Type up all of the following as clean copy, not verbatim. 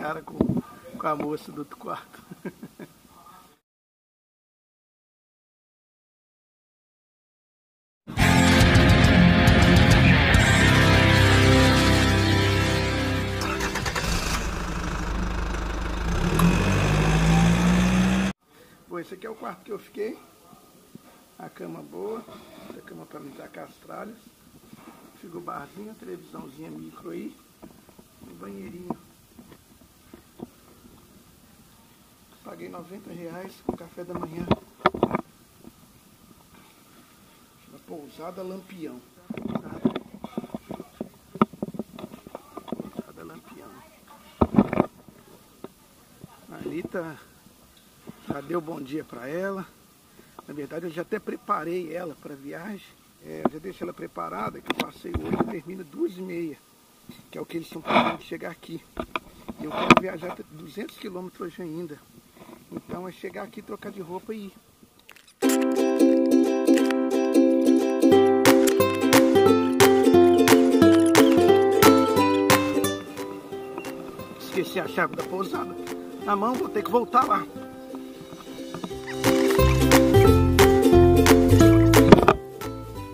cara com a moça do outro quarto. Bom, esse aqui é o quarto que eu fiquei. A cama boa, a cama para limpar com as tralhas. Fica o barzinho, a televisãozinha micro aí. Um banheirinho. Paguei R$90 com café da manhã. Na pousada Lampião. Pousada Lampião. A Anitta já deu bom dia para ela. Na verdade, eu já até preparei ela para a viagem. Eu já deixei ela preparada, que o passeio hoje termina 2h30, que é o que eles estão fazendo de chegar aqui. E eu quero viajar até 200 km hoje ainda. Então é chegar aqui, trocar de roupa e ir. Esqueci a chave da pousada na mão, vou ter que voltar lá.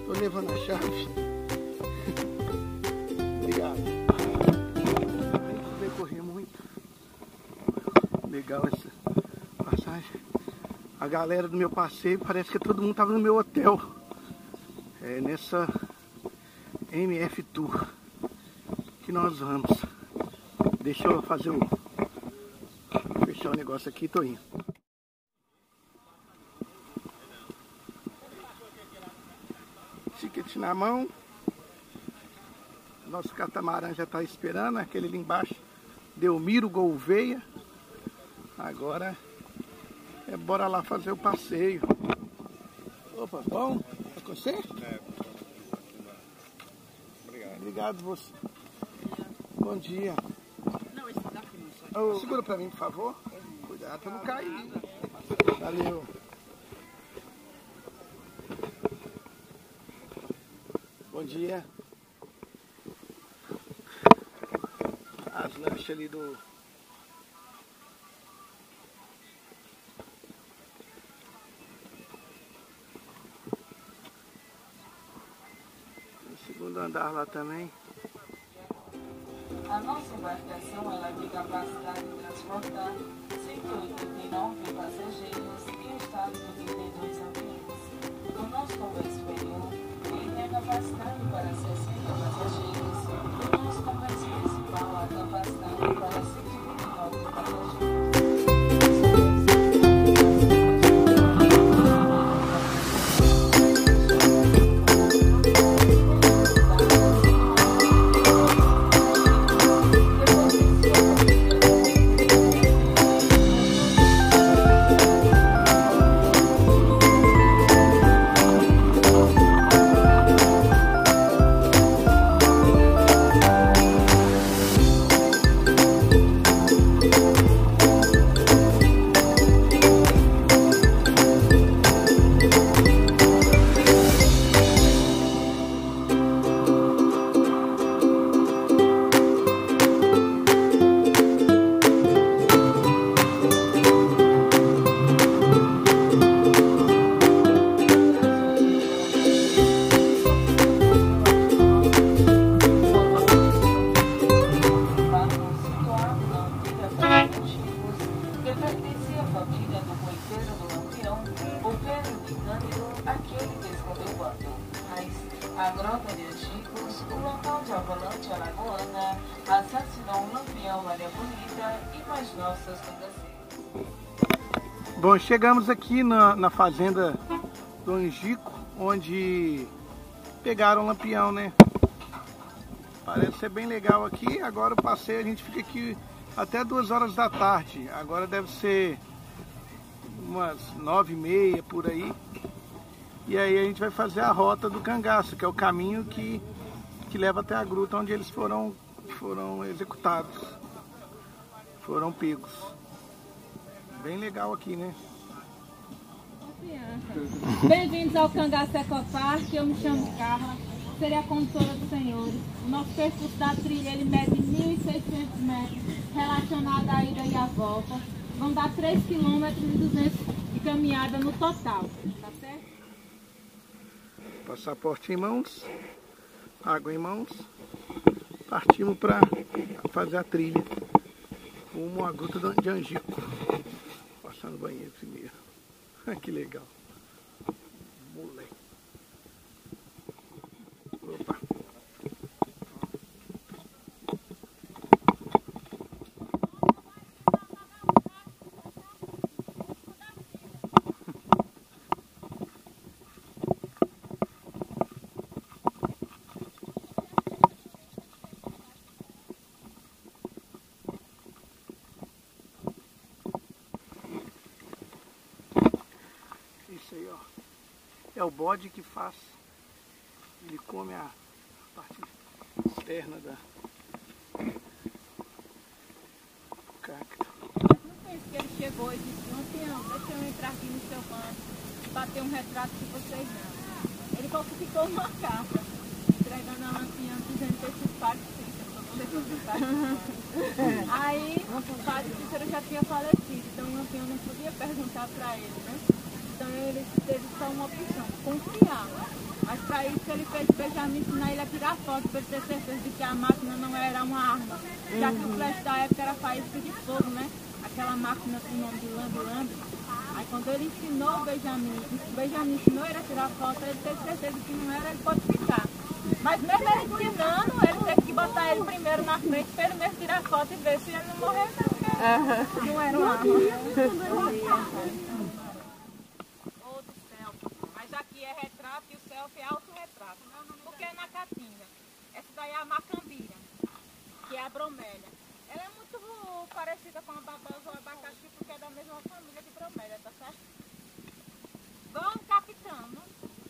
Tô levando a chave. Obrigado. Tem que percorrer muito. Legal essa passagem. A galera do meu passeio parece que todo mundo tava no meu hotel. É nessa MF Tour que nós vamos. Deixa eu fazer fechar o negócio aqui e tô indo. Ticket na mão. Nosso catamarã já está esperando. Aquele ali embaixo, Delmiro Gouveia. Agora bora lá fazer o passeio. Opa, bom? É com você? É. Obrigado. Obrigado você. Bom dia. Não, esse daqui não sai. Segura pra mim, por favor. Cuidado pra não cair. Valeu. Bom dia. As lanchas ali do... segundo andar lá também. A nossa embarcação ela tem capacidade de transportar 189 passageiros e está dividida em 2 ambientes. O nosso convés superior ele tem a capacidade para 60 passageiros e o nosso convés principal a capacidade para 129 passageiros. A Grota de Antigos, o local de Avalante Alagoana, Assassinou um Lampião, Maria Bonita e mais nossas cangaceiras. Bom, chegamos aqui na fazenda do Angico, onde pegaram o lampião, né? Parece ser bem legal aqui. Agora o passeio, a gente fica aqui até 2 horas da tarde. Agora deve ser umas 9h30 por aí. E aí a gente vai fazer a rota do cangaço, que é o caminho que leva até a gruta onde eles foram executados, foram pegos. Bem legal aqui, né? Bem-vindos ao Cangaço Ecopark, eu me chamo Carla. serei a condutora dos senhores. O nosso percurso da trilha ele mede 1.600 metros, relacionado à ida e à volta. Vão dar 3 km e 200 de caminhada no total, tá certo? Passaporte em mãos, água em mãos, partimos para fazer a trilha rumo à Gruta de Angico. Passar no banheiro primeiro. Que legal. Moleque. Opa. Isso aí, ó, é o bode que faz, ele come a parte externa da cacto. Não pense que ele chegou e disse, Lampião, deixa eu entrar aqui no seu banco, bater um retrato de vocês não. Ele falsificou uma carta, entregando a Lampião, dizendo que esses padres para poder consultar. Aí o padre Cícero já tinha falecido, então o Lampião não podia perguntar para ele, né? Então ele teve só uma opção, confiar. Mas para isso ele fez Benjamin ensinar ele a tirar foto, para ele ter certeza de que a máquina não era uma arma. Já que o flash da época era faísca de fogo, né? Aquela máquina com o nome de lambe-lambe. Aí quando ele ensinou o Benjamin ensinou ele a tirar foto, ele teve certeza que não era, ele pode ficar. Mas mesmo ele ensinando, ele teve que botar ele primeiro na frente para ele mesmo tirar foto e ver se ele não morreu, não. Não era uma arma. Aqui é retrato e o selfie é autorretrato. Porque é na caatinga. Essa daí é a macambira, que é a bromélia. Ela é muito parecida com a babosa ou abacaxi, porque é da mesma família de bromélia, tá certo? Vão captando,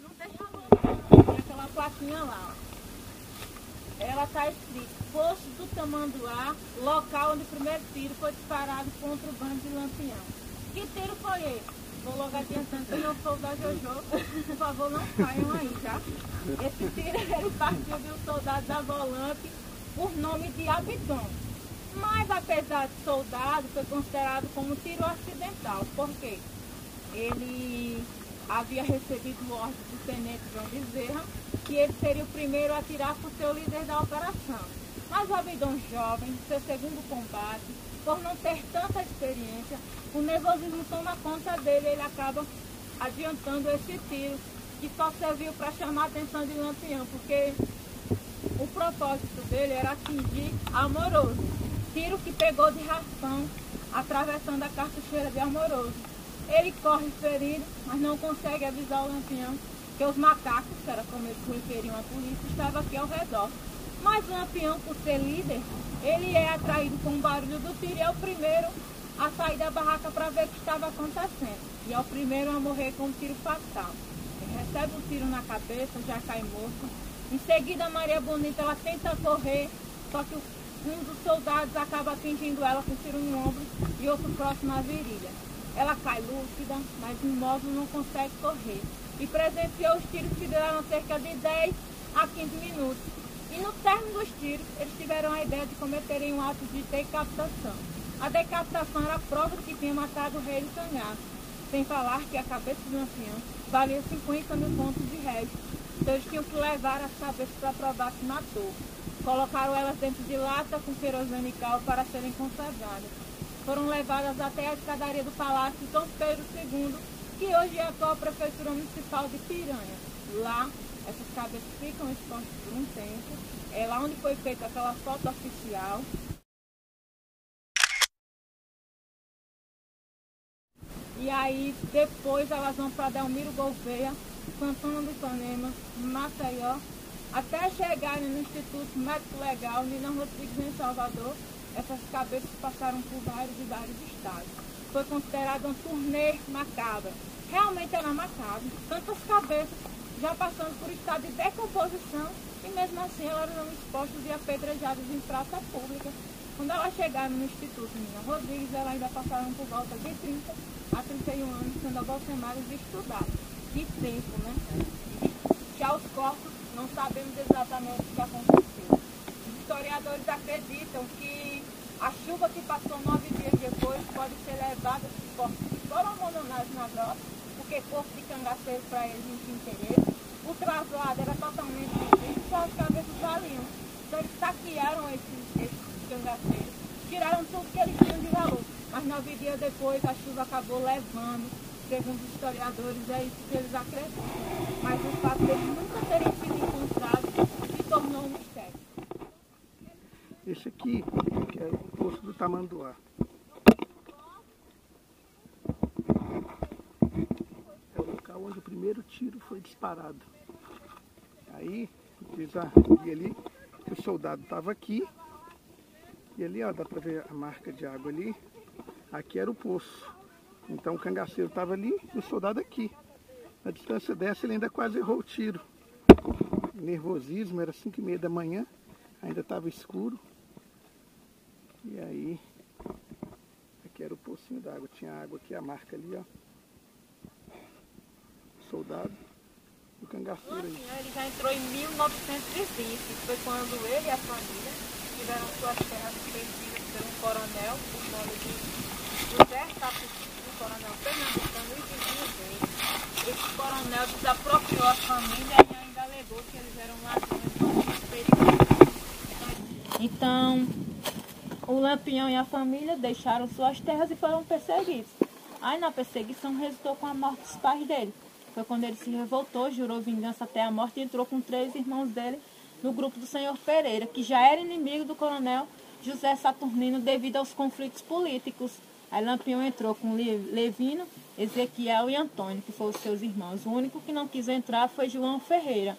não deixa muito. Tem aquela plaquinha lá, ó. Ela tá escrito, posto do Tamanduá, local onde o primeiro tiro foi disparado contra o bando de Lampião. Que tiro foi esse? Vou logo adiantando que eu não sou da Jojo, por favor não caiam aí, tá? Esse tiro ele partiu de um soldado da Volante por nome de Abidon. Mas apesar de soldado, foi considerado como tiro acidental. Por quê? Ele havia recebido ordem do tenente João Bezerra que ele seria o primeiro a atirar por ser o líder da operação. Mas o Abidon jovem, seu segundo combate, por não ter tanta experiência, o nervosismo toma conta dele e ele acaba adiantando esse tiro, que só serviu para chamar a atenção de Lampião, porque o propósito dele era atingir Amoroso. Tiro que pegou de raspão, atravessando a cartucheira de Amoroso. Ele corre ferido, mas não consegue avisar o Lampião que os macacos, que era como eles se referiam à polícia, estavam aqui ao redor. Mas o Lampião, por ser líder, ele é atraído com o barulho do tiro e é o primeiro a sair da barraca para ver o que estava acontecendo. E é o primeiro a morrer com um tiro fatal. Ele recebe um tiro na cabeça, já cai morto. Em seguida, a Maria Bonita ela tenta correr, só que um dos soldados acaba atingindo ela com um tiro no ombro e outro próximo à virilha. Ela cai lúcida, mas imóvel não consegue correr. E presenciou os tiros que duraram cerca de 10 a 15 minutos. E no término dos tiros, eles tiveram a ideia de cometerem um ato de decapitação. A decapitação era a prova de que tinha matado o rei do canhaço. Sem falar que a cabeça do Lampião valia 50 mil contos de réis. Então eles tinham que levar as cabeças para provar que matou. Colocaram elas dentro de lata com querosene e cal para serem consagradas. Foram levadas até a escadaria do Palácio de Dom Pedro II, que hoje é a atual Prefeitura Municipal de Piranha. Lá, essas cabeças ficam expostas por um tempo. É lá onde foi feita aquela foto oficial. E aí, depois elas vão para Delmiro Gouveia, Santana do Ipanema, Maceió, até chegarem no Instituto Médico Legal, Nilão Rodrigues, em Salvador. Essas cabeças passaram por vários e vários estados. Foi considerada uma turnê macabra. Realmente era macabro. Tantas cabeças já passando por estado de decomposição e mesmo assim elas eram expostas e apedrejadas em praça pública. Quando elas chegaram no Instituto Nilão Rodrigues, elas ainda passaram por volta de 30 a 31 anos sendo abalsemadas e estudadas. Que tempo, né? Já os corpos não sabemos exatamente o que aconteceu. Os historiadores acreditam que a chuva que passou 9 dias depois pode ser levada esses corpos que foram abandonados na grota, porque corpo de cangaceiro para eles não tinha interesse. O traslado era totalmente difícil, só as cabeças valiam. Então eles saquearam esses cangaceiros, tiraram tudo que eles tinham de valor. Mas 9 dias depois a chuva acabou levando, segundo os historiadores, é isso que eles acreditam. Mas o fato deles nunca terem sido encontrados se tornou um mistério. Esse aqui, que é o Poço do Tamanduá. É o local onde o primeiro tiro foi disparado. Aí, diz ali que o soldado estava aqui. E ali, ó, dá para ver a marca de água ali. Aqui era o poço. Então o cangaceiro estava ali e o soldado aqui. Na distância dessa ele ainda quase errou o tiro. Nervosismo, era 5h30 da manhã. Ainda estava escuro. E aí, aqui era o pocinho d'água. Tinha água aqui, a marca ali, ó. O soldado. O cangaceiro aí. Ele já entrou em 1920. Foi quando ele e a família tiveram suas terras perdidas por um coronel, por nome de José Capuchinho, um coronel pernambucano e vizinho dele. Esse coronel desapropriou a família e ainda alegou que eles eram ladrões perigosos. Então, o Lampião e a família deixaram suas terras e foram perseguidos. Aí na perseguição resultou com a morte dos pais dele. Foi quando ele se revoltou, jurou vingança até a morte e entrou com 3 irmãos dele no grupo do senhor Pereira, que já era inimigo do coronel José Saturnino devido aos conflitos políticos. Aí Lampião entrou com Levino, Ezequiel e Antônio, que foram os seus irmãos. O único que não quis entrar foi João Ferreira.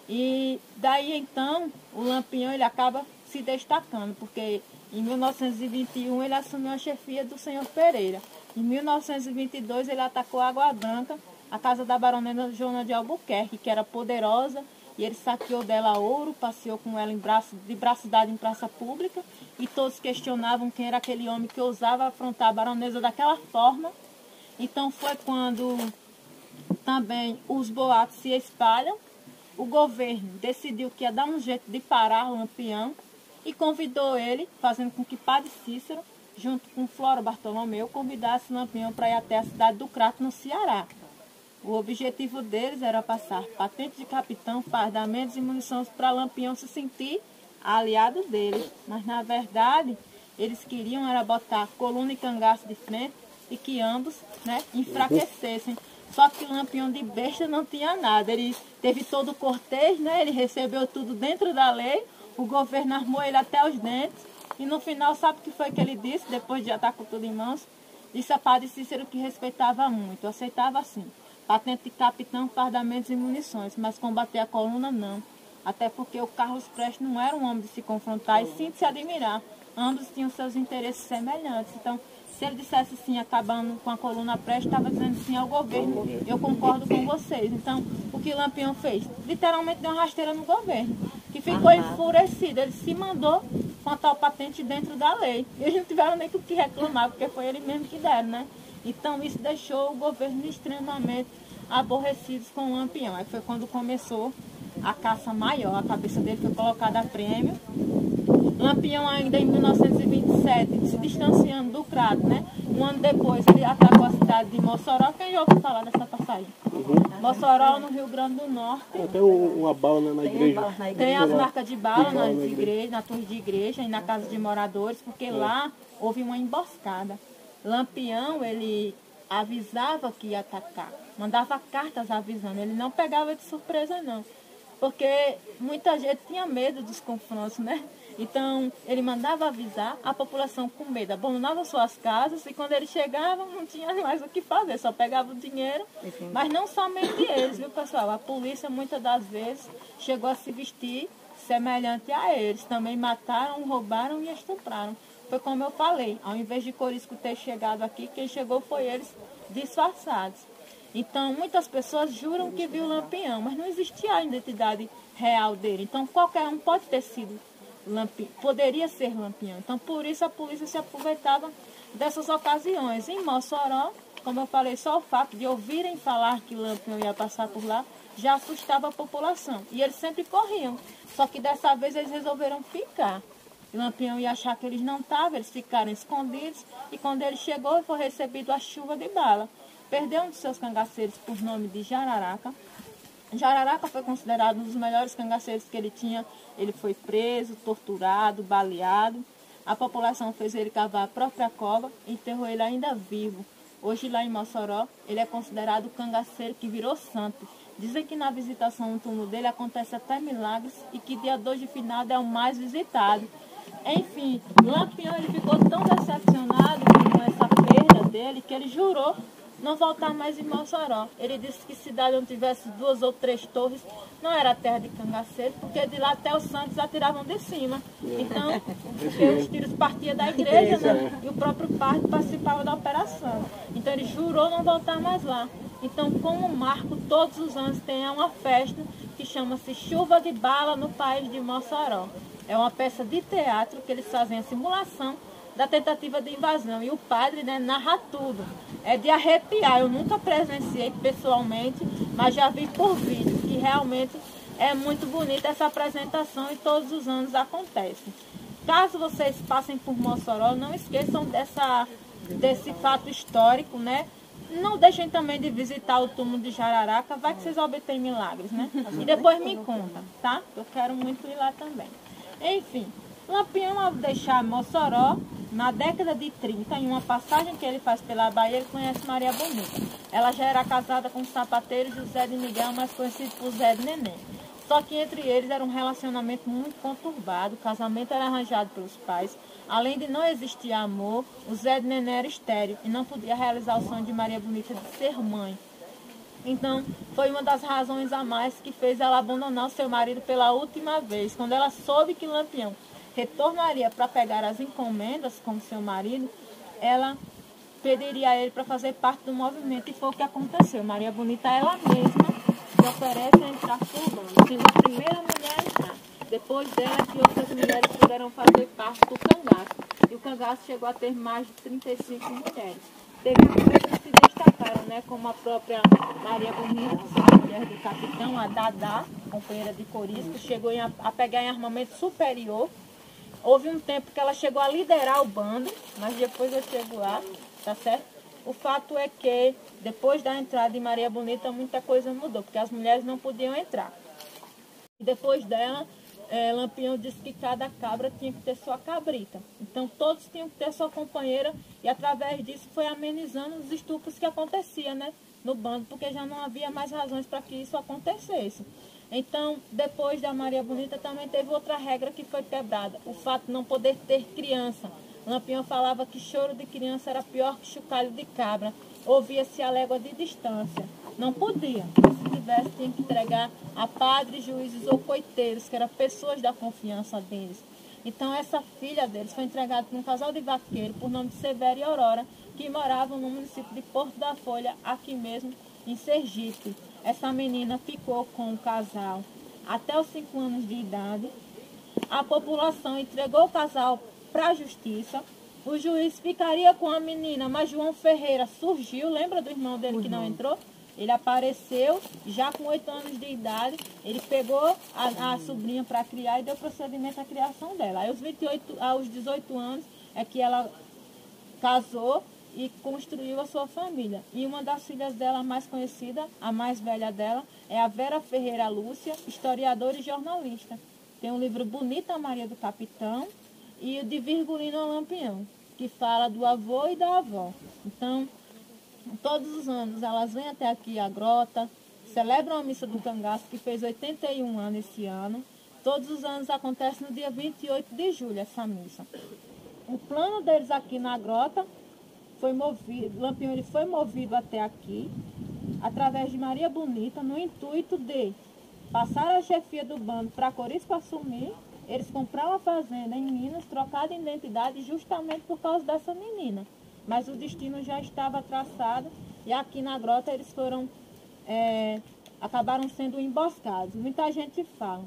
E daí então o Lampião ele acaba se destacando, porque em 1921 ele assumiu a chefia do senhor Pereira. Em 1922 ele atacou Água Branca, a casa da baronesa Joana de Albuquerque, que era poderosa, e ele saqueou dela ouro, passeou com ela de braço dado em praça pública, e todos questionavam quem era aquele homem que ousava afrontar a baronesa daquela forma. Então foi quando também os boatos se espalham, o governo decidiu que ia dar um jeito de parar o Lampião e convidou ele, fazendo com que Padre Cícero, junto com Flora Bartolomeu, convidasse o Lampião para ir até a cidade do Crato, no Ceará. O objetivo deles era passar patente de capitão, fardamentos e munições para Lampião se sentir aliado deles. Mas, na verdade, eles queriam era botar coluna e cangaço de frente e que ambos, né, enfraquecessem. Só que o Lampião de besta não tinha nada. Ele teve todo o cortejo, né, ele recebeu tudo dentro da lei, o governo armou ele até os dentes. E no final, sabe o que foi que ele disse, depois de já estar com tudo em mãos? Disse a Padre Cícero que respeitava muito, aceitava assim. Patente de capitão, fardamentos e munições, mas combater a coluna não. Até porque o Carlos Prestes não era um homem de se confrontar e sim de se admirar. Ambos tinham seus interesses semelhantes. Então, se ele dissesse sim, acabando com a coluna Prestes, estava dizendo sim ao governo. Eu concordo com vocês. Então, o que o Lampião fez? Literalmente deu uma rasteira no governo, que ficou enfurecido. Ele se mandou com a tal patente dentro da lei. E eles não tiveram nem o que reclamar, porque foi ele mesmo que deram, né? Então isso deixou o governo extremamente aborrecidos com o Lampião. Aí foi quando começou a caça maior, a cabeça dele foi colocada a prêmio. Lampião ainda em 1927, se distanciando do Crato, né? Um ano depois ele atacou a cidade de Mossoró. Quem já ouviu falar dessa passagem? Mossoró, no Rio Grande do Norte. Tem uma bala, né, na igreja. Tem as marcas de bala nas igrejas, na torre de igreja e na casa de moradores, porque lá houve uma emboscada. Lampião, ele avisava que ia atacar, mandava cartas avisando, ele não pegava de surpresa não, porque muita gente tinha medo dos confrontos, né? Então ele mandava avisar, a população com medo abandonava suas casas e quando eles chegavam não tinha mais o que fazer, só pegava o dinheiro. Mas não somente eles, viu pessoal? A polícia muitas das vezes chegou a se vestir semelhante a eles, também mataram, roubaram e estupraram. Foi como eu falei, ao invés de Corisco ter chegado aqui, quem chegou foi eles disfarçados. Então, muitas pessoas juram que viu o Lampião, mas não existia a identidade real dele. Então, qualquer um pode ter sido Lampião, poderia ser Lampião. Então, por isso a polícia se aproveitava dessas ocasiões. Em Mossoró, como eu falei, só o fato de ouvirem falar que Lampião ia passar por lá já assustava a população. E eles sempre corriam. Só que dessa vez eles resolveram ficar. Lampião ia achar que eles não estavam, eles ficaram escondidos. E quando ele chegou, foi recebido a chuva de bala. Perdeu um de seus cangaceiros por nome de Jararaca. Jararaca foi considerado um dos melhores cangaceiros que ele tinha. Ele foi preso, torturado, baleado. A população fez ele cavar a própria cova e enterrou ele ainda vivo. Hoje lá em Mossoró, ele é considerado o cangaceiro que virou santo. Dizem que na visitação no túmulo dele acontece até milagres e que dia 2 de finado é o mais visitado. Enfim, Lampião ele ficou tão decepcionado com essa perda dele que ele jurou não voltar mais em Mossoró. Ele disse que cidade onde tivesse 2 ou 3 torres não era terra de cangaceiro, porque de lá até os santos atiravam de cima. Então, porque os tiros partiam da igreja, né? E o próprio padre participava da operação. Então ele jurou não voltar mais lá. Então, como marco, todos os anos tem uma festa que chama-se Chuva de Bala no País de Mossoró. É uma peça de teatro que eles fazem a simulação da tentativa de invasão. E o padre, né, narra tudo. É de arrepiar. Eu nunca presenciei pessoalmente, mas já vi por vídeo, que realmente é muito bonita essa apresentação e todos os anos acontece. Caso vocês passem por Mossoró, não esqueçam desse fato histórico, né? Não deixem também de visitar o túmulo de Jararaca, vai que vocês obtêm milagres, né? E depois me conta, tá? Eu quero muito ir lá também. Enfim, Lampião, ao deixar Mossoró, na década de 30, em uma passagem que ele faz pela Bahia, ele conhece Maria Bonita. Ela já era casada com o sapateiro José de Miguel, mais conhecido por Zé de Neném. Só que entre eles era um relacionamento muito conturbado, o casamento era arranjado pelos pais. Além de não existir amor, o Zé de Neném era estéril e não podia realizar o sonho de Maria Bonita de ser mãe. Então, foi uma das razões a mais que fez ela abandonar o seu marido pela última vez. Quando ela soube que Lampião retornaria para pegar as encomendas com seu marido, ela pediria a ele para fazer parte do movimento. E foi o que aconteceu. Maria Bonita, ela mesma, se oferece a entrar por bando. Sendo a primeira mulher a entrar. Depois dela, que outras mulheres puderam fazer parte do cangaço. E o cangaço chegou a ter mais de 35 mulheres. Teve mulheres que se destacaram, né, como a própria Maria Bonita, mulher do capitão, a Dadá, companheira de Corisco, chegou a pegar em armamento superior. Houve um tempo que ela chegou a liderar o bando, mas depois eu chego lá, tá certo? O fato é que, depois da entrada de Maria Bonita, muita coisa mudou, porque as mulheres não podiam entrar. E depois dela, Lampião disse que cada cabra tinha que ter sua cabrita. Então todos tinham que ter sua companheira e através disso foi amenizando os estupros que aconteciam, né, no bando, porque já não havia mais razões para que isso acontecesse. Então, depois da Maria Bonita também teve outra regra que foi quebrada, o fato de não poder ter criança. Lampião falava que choro de criança era pior que chocalho de cabra. Ouvia-se a légua de distância. Não podia. Se tivesse, tinha que entregar a padres, juízes ou coiteiros, que eram pessoas da confiança deles. Então, essa filha deles foi entregada por um casal de vaqueiros, por nome de Severo e Aurora, que moravam no município de Porto da Folha, aqui mesmo, em Sergipe. Essa menina ficou com o casal até os 5 anos de idade. A população entregou o casal para a justiça. O juiz ficaria com a menina, mas João Ferreira surgiu. Lembra do irmão dele que não entrou? Ele apareceu já com 8 anos de idade. Ele pegou a sobrinha para criar e deu procedimento à criação dela. Aí aos 18 anos é que ela casou e construiu a sua família. E uma das filhas dela mais conhecida, a mais velha dela, é a Vera Ferreira Lúcia, historiadora e jornalista. Tem um livro Bonita Maria do Capitão e o de Virgulino Lampião, que fala do avô e da avó. Então, todos os anos elas vêm até aqui à grota, celebram a missa do cangaço, que fez 81 anos esse ano. Todos os anos acontece no dia 28 de julho essa missa. O plano deles aqui na grota foi movido, Lampião ele foi movido até aqui, através de Maria Bonita, no intuito de passar a chefia do bando para Corisco assumir, eles compraram uma fazenda em Minas, trocar de identidade justamente por causa dessa menina. Mas o destino já estava traçado e aqui na grota eles acabaram sendo emboscados. Muita gente fala,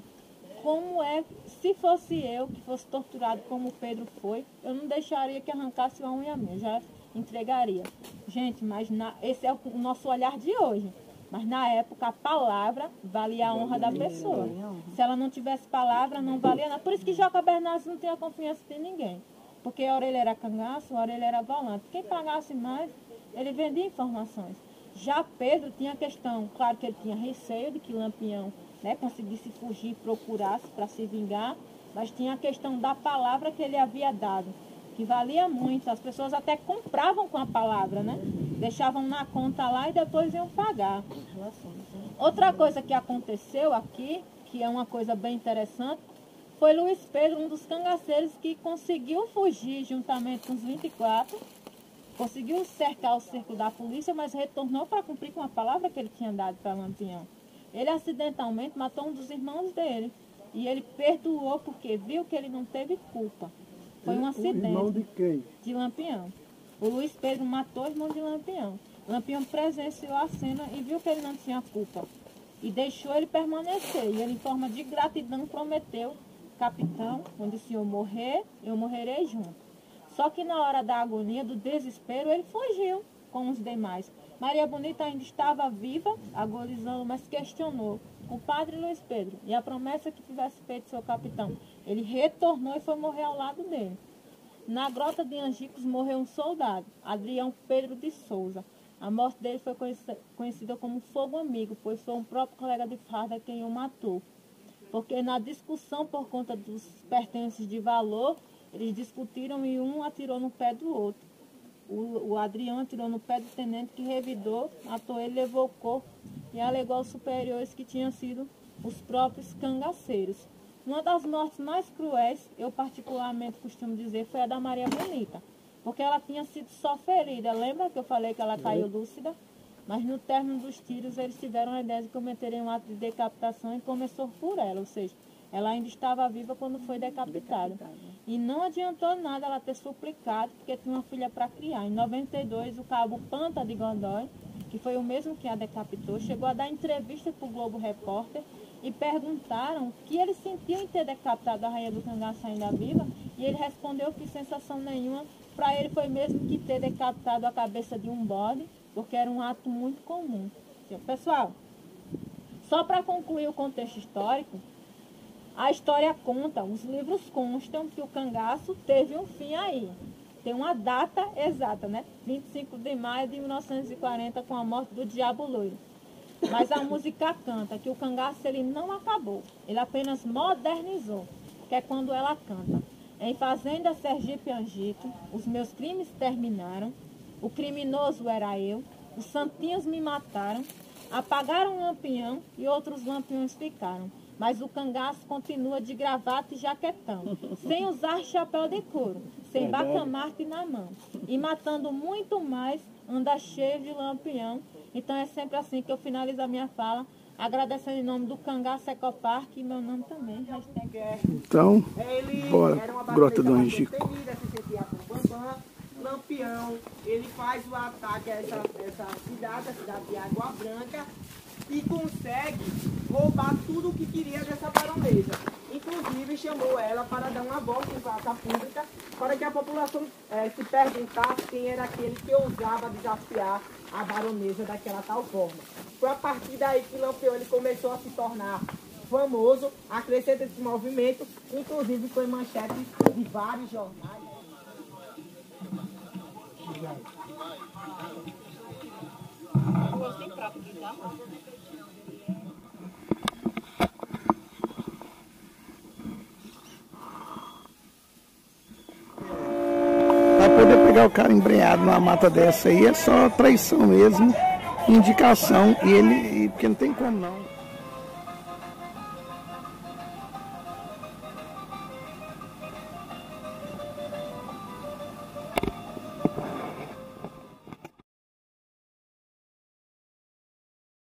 como é, se fosse eu que fosse torturado como Pedro foi, eu não deixaria que arrancasse uma unha minha. entregaria. Gente, mas esse é o nosso olhar de hoje. Mas na época a palavra valia a honra da pessoa. Se ela não tivesse palavra, não valia nada. Por isso que Joca Bernardes não tinha confiança de ninguém. Porque a hora ele era cangaço, a hora ele era volante. Quem pagasse mais, ele vendia informações. Já Pedro tinha questão, claro que ele tinha receio de que Lampião, né, conseguisse fugir, procurasse para se vingar, mas tinha a questão da palavra que ele havia dado, que valia muito. As pessoas até compravam com a palavra, né? Deixavam na conta lá e depois iam pagar. Outra coisa que aconteceu aqui, que é uma coisa bem interessante, foi Luiz Pedro, um dos cangaceiros que conseguiu fugir juntamente com os 24, conseguiu cercar o cerco da polícia, mas retornou para cumprir com a palavra que ele tinha dado para Lampião. Ele acidentalmente matou um dos irmãos dele e ele perdoou porque viu que ele não teve culpa. Foi um acidente. Irmão de quem? De Lampião. O Luiz Pedro matou o irmão de Lampião. Lampião presenciou a cena e viu que ele não tinha culpa. E deixou ele permanecer. E ele, em forma de gratidão, prometeu: capitão, quando o senhor morrer, eu morrerei junto. Só que na hora da agonia, do desespero, ele fugiu com os demais. Maria Bonita ainda estava viva, agonizando, mas questionou o padre Luiz Pedro e a promessa que tivesse feito seu capitão. Ele retornou e foi morrer ao lado dele. Na grota de Angicos morreu um soldado, Adrião Pedro de Souza. A morte dele foi conhecida como fogo amigo, pois foi um próprio colega de farda quem o matou. Porque na discussão por conta dos pertences de valor, eles discutiram e um atirou no pé do outro. O Adrião atirou no pé do tenente que revidou, matou ele, levou o corpo e alegou aos superiores que tinham sido os próprios cangaceiros. Uma das mortes mais cruéis, eu particularmente costumo dizer, foi a da Maria Bonita, porque ela tinha sido só ferida. Lembra que eu falei que ela caiu lúcida? Mas no término dos tiros, eles tiveram a ideia de cometerem um ato de decapitação e começou por ela, ou seja, ela ainda estava viva quando foi decapitada. E não adiantou nada ela ter suplicado, porque tinha uma filha para criar. Em 92, o cabo Panta de Godoy, que foi o mesmo que a decapitou, chegou a dar entrevista para o Globo Repórter e perguntaram o que ele sentia em ter decapitado a rainha do cangaço ainda viva. E ele respondeu que sensação nenhuma, para ele foi mesmo que ter decapitado a cabeça de um bode, porque era um ato muito comum. Pessoal, só para concluir o contexto histórico, a história conta, os livros constam que o cangaço teve um fim aí. Tem uma data exata, né? 25 de maio de 1940, com a morte do Diabo Loiro. Mas a música canta que o cangaço ele não acabou, ele apenas modernizou, que é quando ela canta: em fazenda Sergipe Angico, os meus crimes terminaram, o criminoso era eu, os santinhos me mataram, apagaram um lampião e outros lampiões ficaram. Mas o cangaço continua de gravata e jaquetão, sem usar chapéu de couro, sem bacamarte na mão. E matando muito mais, anda cheio de lampião. Então é sempre assim que eu finalizo a minha fala, agradecendo em nome do Cangaço Ecopark e meu nome também. Então, bora, Grota do Angico. Lampião, ele faz o ataque a essa cidade, a cidade de Água Branca, e consegue roubar tudo o que queria dessa baronesa. Inclusive chamou ela para dar uma volta em praça pública para que a população se perguntasse quem era aquele que ousava desafiar a baronesa daquela tal forma. Foi a partir daí que Lampião ele começou a se tornar famoso, acrescenta esse movimento, inclusive foi manchete de vários jornais. Para poder pegar o cara embrenhado numa mata dessa aí é só traição mesmo, indicação, porque não tem como não.